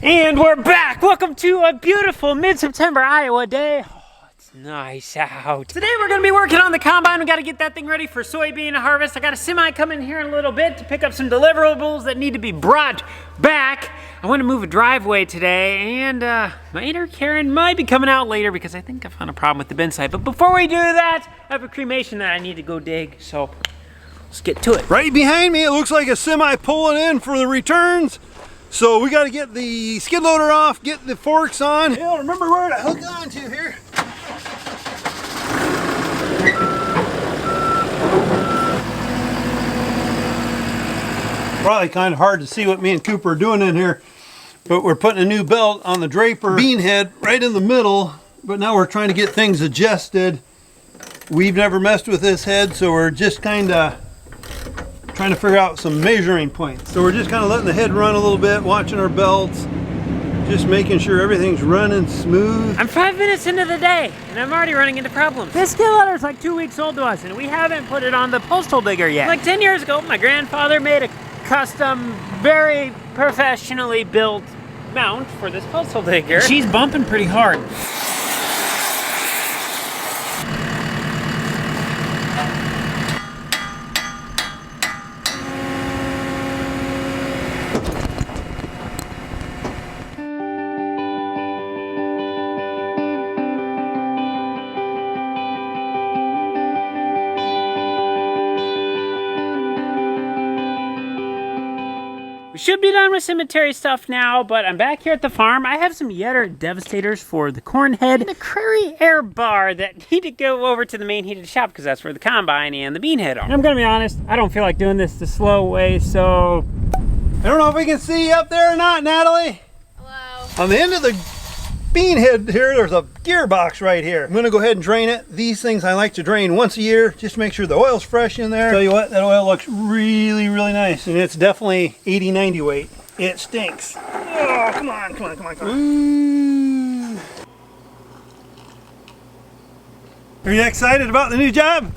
And we're back! Welcome to a beautiful mid-September Iowa day. Oh, it's nice out. Today we're gonna be working on the combine. We gotta get that thing ready for soybean harvest. I got a semi coming here in a little bit to pick up some deliverables that need to be brought back. I want to move a driveway today, and my inner Karen might be coming out later because I think I found a problem with the bin site. But before we do that, I have a cremation that I need to go dig, so let's get to it. Right behind me, it looks like a semi pulling in for the returns. So we got to get the skid loader off, get the forks on. Yeah, remember where to hook on to here. Probably kind of hard to see what me and Cooper are doing in here, but we're putting a new belt on the draper bean head right in the middle, but now we're trying to get things adjusted. We've never messed with this head, so we're just kind of trying to figure out some measuring points. So we're just kind of letting the head run a little bit, watching our belts, just making sure everything's running smooth. I'm 5 minutes into the day, and I'm already running into problems. This skid loader is like 2 weeks old to us, and we haven't put it on the postal digger yet. Like 10 years ago, my grandfather made a custom, very professionally built mount for this postal digger. She's bumping pretty hard. We should be done with cemetery stuff now, but I'm back here at the farm. I have some Yetter Devastators for the corn head and a Prairie Air Bar that need to go over to the main heated shop because that's where the combine and the bean head are. And I'm gonna be honest, I don't feel like doing this the slow way, so... I don't know if we can see you up there or not, Natalie. Hello. On the end of the bean head here, there's a gearbox right here. I'm gonna go ahead and drain it. These things I like to drain once a year, just to make sure the oil's fresh in there. Tell you what, that oil looks really, really nice. And it's definitely 80, 90 weight. It stinks. Oh, come on, come on, come on, come on. Ooh. Are you excited about the new job?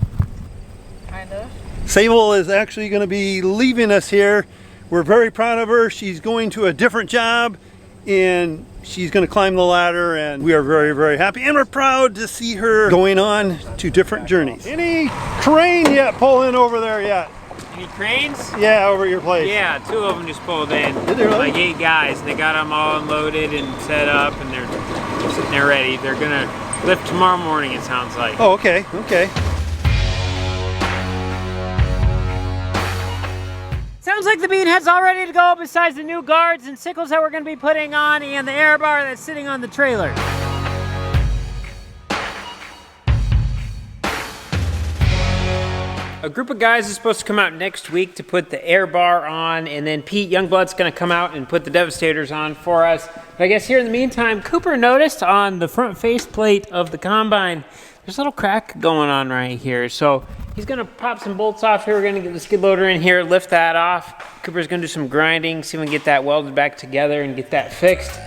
Kind of. Sable is actually gonna be leaving us here. We're very proud of her. She's going to a different job, and she's going to climb the ladder, and we are very, very happy, and we're proud to see her going on to different journeys. Any crane yet pull in over there yet? Any cranes? Yeah, over at your place. Yeah, 2 of them just pulled in. Did they really? Like 8 guys. They got them all unloaded and set up, and they're sitting there ready. They're gonna lift tomorrow morning, it sounds like. Oh, okay, okay. Sounds like the bean head's all ready to go, besides the new guards and sickles that we're going to be putting on and the air bar that's sitting on the trailer. A group of guys is supposed to come out next week to put the air bar on, and then Pete Youngblood's going to come out and put the Devastators on for us. But I guess here in the meantime, Cooper noticed on the front faceplate of the combine, there's a little crack going on right here. So he's gonna pop some bolts off here. We're gonna get the skid loader in here, lift that off. Cooper's gonna do some grinding, see if we can get that welded back together and get that fixed.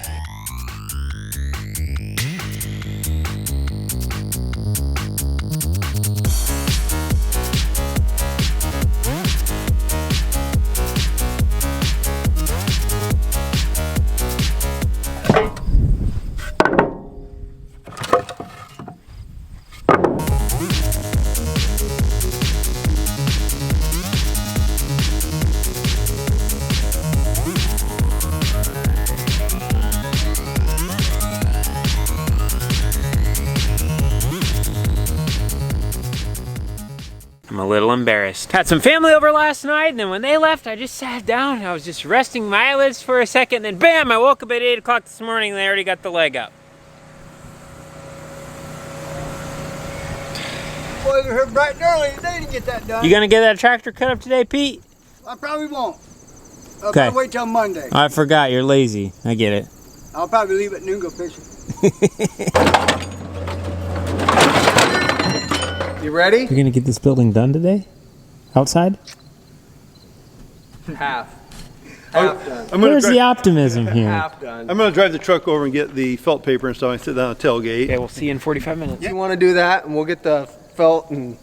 I'm a little embarrassed. Had some family over last night, and then when they left, I just sat down. I was just resting my eyelids for a second, and then bam, I woke up at 8 o'clock this morning, and they already got the leg up. Boy, we were bright and early today to get that done. You gonna get that tractor cut up today, Pete? I probably won't. I'll Okay. probably wait till Monday. I forgot, you're lazy. I get it. I'll probably leave at noon, go fishing. You ready? You're gonna get this building done today? Outside? Half. Half done. Where's the optimism here? Half done. I'm gonna drive the truck over and get the felt paper and stuff and sit down at the tailgate. Okay, we'll see you in 45 minutes. You want to do that, and we'll get the felt and...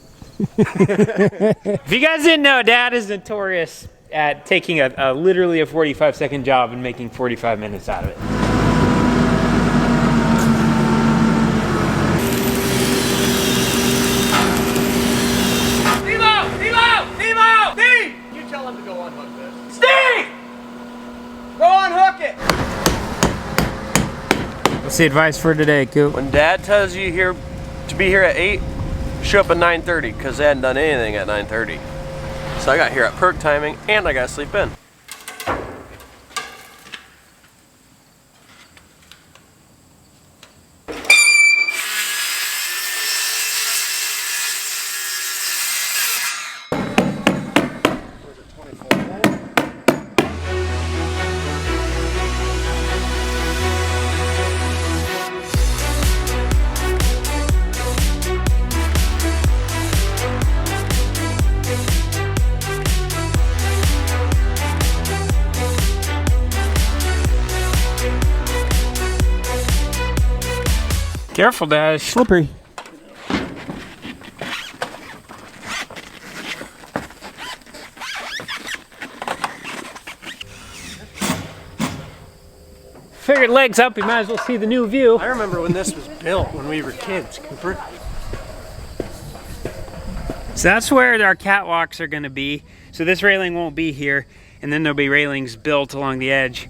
If you guys didn't know, Dad is notorious at taking a literally a 45-second job and making 45 minutes out of it. You tell him to go unhook this. Steve! Go unhook it! What's the advice for today, Coop? When Dad tells you here to be here at 8, show up at 9:30 because they hadn't done anything at 9:30. So I got here at perk timing and I got to sleep in. Careful, Dad, it's slippery. Figured legs up, you might as well see the new view. I remember when this was built when we were kids, Cooper. So that's where our catwalks are gonna be. So this railing won't be here, and then there'll be railings built along the edge.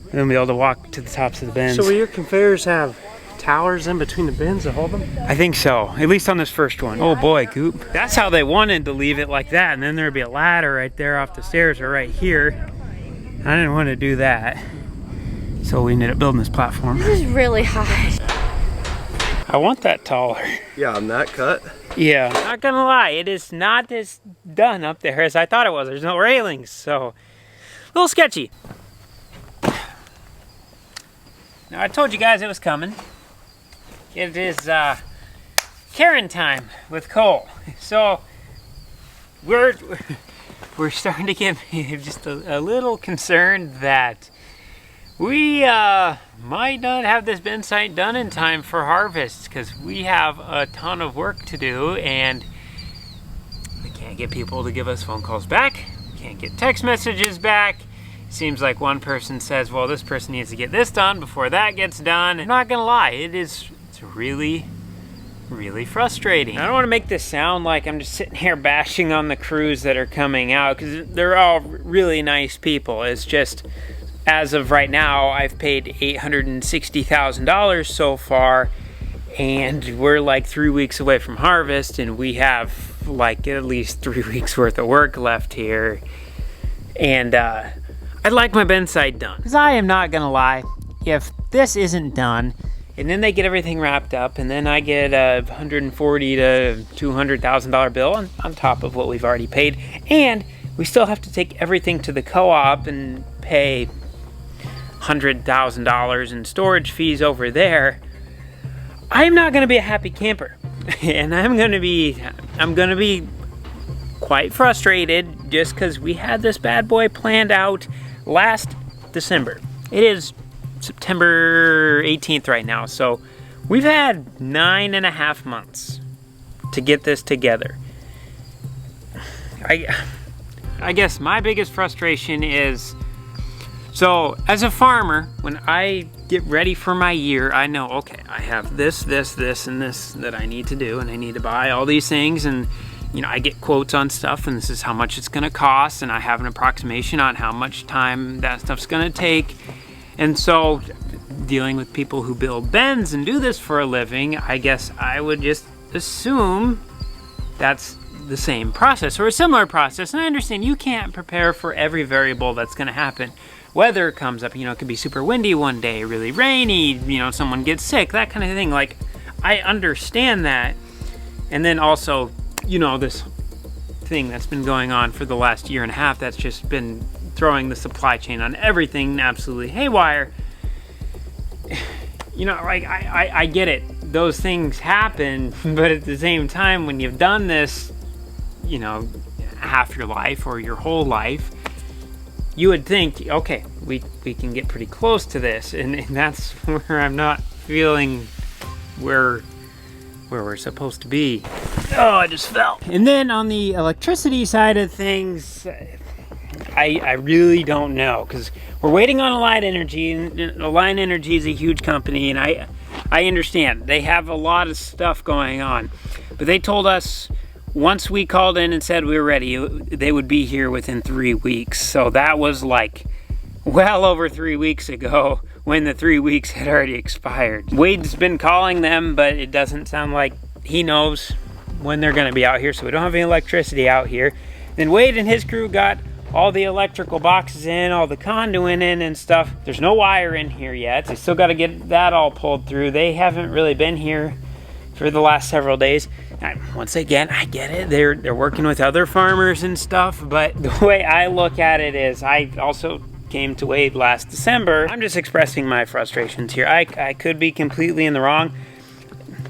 And then we'll be able to walk to the tops of the bins. So will your conveyors have towers in between the bins to hold them? I think so, at least on this first one. Oh boy, Coop. That's how they wanted to leave it like that, and then there'd be a ladder right there off the stairs or right here. I didn't want to do that. So we ended up building this platform. This is really high. I want that taller. Yeah, on that cut. Yeah, not gonna lie, it is not as done up there as I thought it was. There's no railings, so a little sketchy. Now I told you guys it was coming. It is Karen time with Cole. So we're starting to get just a little concerned that we might not have this bin site done in time for harvest because we have a ton of work to do and we can't get people to give us phone calls back. We can't get text messages back. It seems like one person says, well, this person needs to get this done before that gets done. I'm not gonna lie, it's really frustrating. I don't want to make this sound like I'm just sitting here bashing on the crews that are coming out because they're all really nice people. It's just, as of right now, I've paid $860,000 so far, and we're like 3 weeks away from harvest, and we have like at least 3 weeks worth of work left here. And I'd like my bin site done. Because I am not gonna lie, if this isn't done, and then they get everything wrapped up, and then I get a $140,000 to $200,000 bill on top of what we've already paid, and we still have to take everything to the co-op and pay $100,000 in storage fees over there. I'm not gonna be a happy camper, and I'm gonna be quite frustrated just because we had this bad boy planned out last December. It is September 18th right now, so we've had 9.5 months to get this together. I guess my biggest frustration is, so as a farmer, when I get ready for my year, I know, okay, I have this, and this that I need to do, and I need to buy all these things, and you know, I get quotes on stuff, and this is how much it's gonna cost, and I have an approximation on how much time that stuff's gonna take. And so, dealing with people who build bins and do this for a living, I guess I would just assume that's the same process or a similar process. And I understand you can't prepare for every variable that's gonna happen. Weather comes up, you know, it could be super windy one day, really rainy, you know, someone gets sick, that kind of thing. Like, I understand that. And then also, you know, this thing that's been going on for the last 1.5 years that's just been throwing the supply chain on everything absolutely haywire. You know, like, I get it. Those things happen, but at the same time, when you've done this, you know, half your life or your whole life, you would think, okay, we can get pretty close to this, and that's where I'm not feeling where we're supposed to be. Oh, I just fell. And then on the electricity side of things, I really don't know, because we're waiting on Allied Energy, and Allied Energy is a huge company, and I understand they have a lot of stuff going on, but they told us once we called in and said we were ready, they would be here within 3 weeks. So that was like well over 3 weeks ago, when the 3 weeks had already expired. Wade's been calling them, but it doesn't sound like he knows when they're gonna be out here, so we don't have any electricity out here. Then Wade and his crew got all the electrical boxes in, all the conduit in and stuff. There's no wire in here yet. They still gotta get that all pulled through. They haven't really been here for the last several days. Once again, I get it. They're working with other farmers and stuff, but the way I look at it is, I also came to Wade last December. I'm just expressing my frustrations here. I could be completely in the wrong.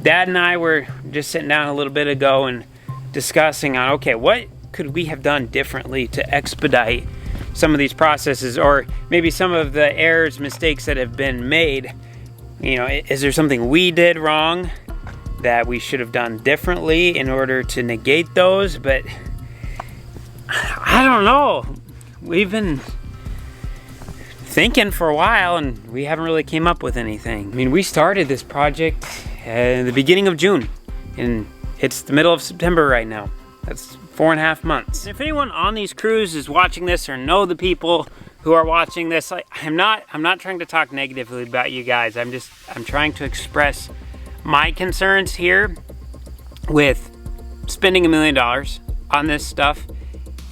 Dad and I were just sitting down a little bit ago and discussing on, okay, what could we have done differently to expedite some of these processes, or maybe some of the errors, mistakes that have been made. You know, is there something we did wrong that we should have done differently in order to negate those? But I don't know. We've been thinking for a while and we haven't really came up with anything. I mean, we started this project at the beginning of June and it's the middle of September right now. That's 4.5 months. If anyone on these crews is watching this or know the people who are watching this, I'm not trying to talk negatively about you guys. I'm trying to express my concerns here with spending $1 million on this stuff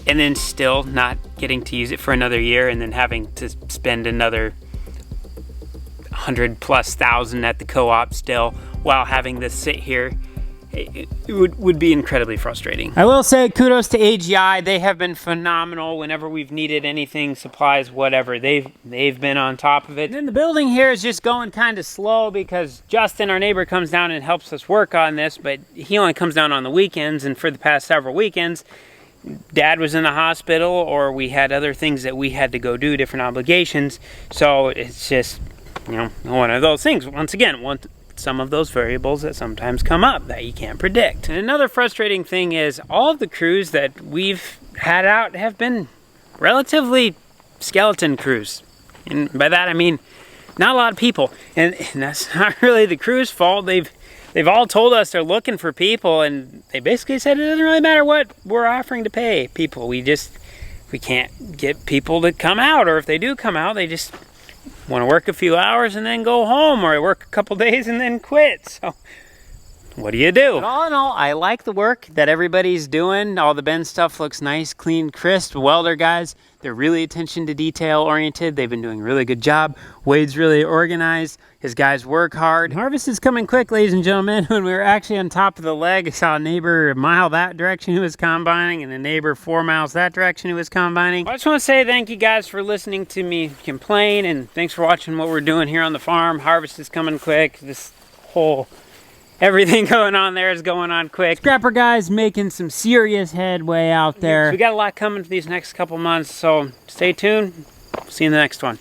and then still not getting to use it for another year, and then having to spend another 100+ thousand at the co-op still while having this sit here. It would be incredibly frustrating. I will say kudos to AGI. They have been phenomenal whenever we've needed anything, supplies, whatever. They've been on top of it. And then the building here is just going kind of slow because Justin, our neighbor, comes down and helps us work on this, but he only comes down on the weekends, and for the past several weekends, Dad was in the hospital or we had other things that we had to go do, different obligations. So it's just, you know, one of those things. Once again, some of those variables that sometimes come up that you can't predict. And another frustrating thing is all of the crews that we've had out have been relatively skeleton crews. And by that I mean not a lot of people. And that's not really the crew's fault. They've all told us they're looking for people, and they basically said it doesn't really matter what we're offering to pay people. We can't get people to come out, or if they do come out, they just want to work a few hours and then go home, or work a couple days and then quit. So what do you do? But all in all, I like the work that everybody's doing. All the Ben stuff looks nice, clean, crisp. Welder guys, they're really attention to detail oriented. They've been doing a really good job. Wade's really organized. His guys work hard. Harvest is coming quick, ladies and gentlemen. When we were actually on top of the leg, I saw a neighbor a mile that direction who was combining, and a neighbor 4 miles that direction who was combining. I just want to say thank you guys for listening to me complain, and thanks for watching what we're doing here on the farm. Harvest is coming quick. This whole everything going on there is going on quick. Scrapper guys making some serious headway out there. So we got a lot coming for these next couple months, so stay tuned. See you in the next one.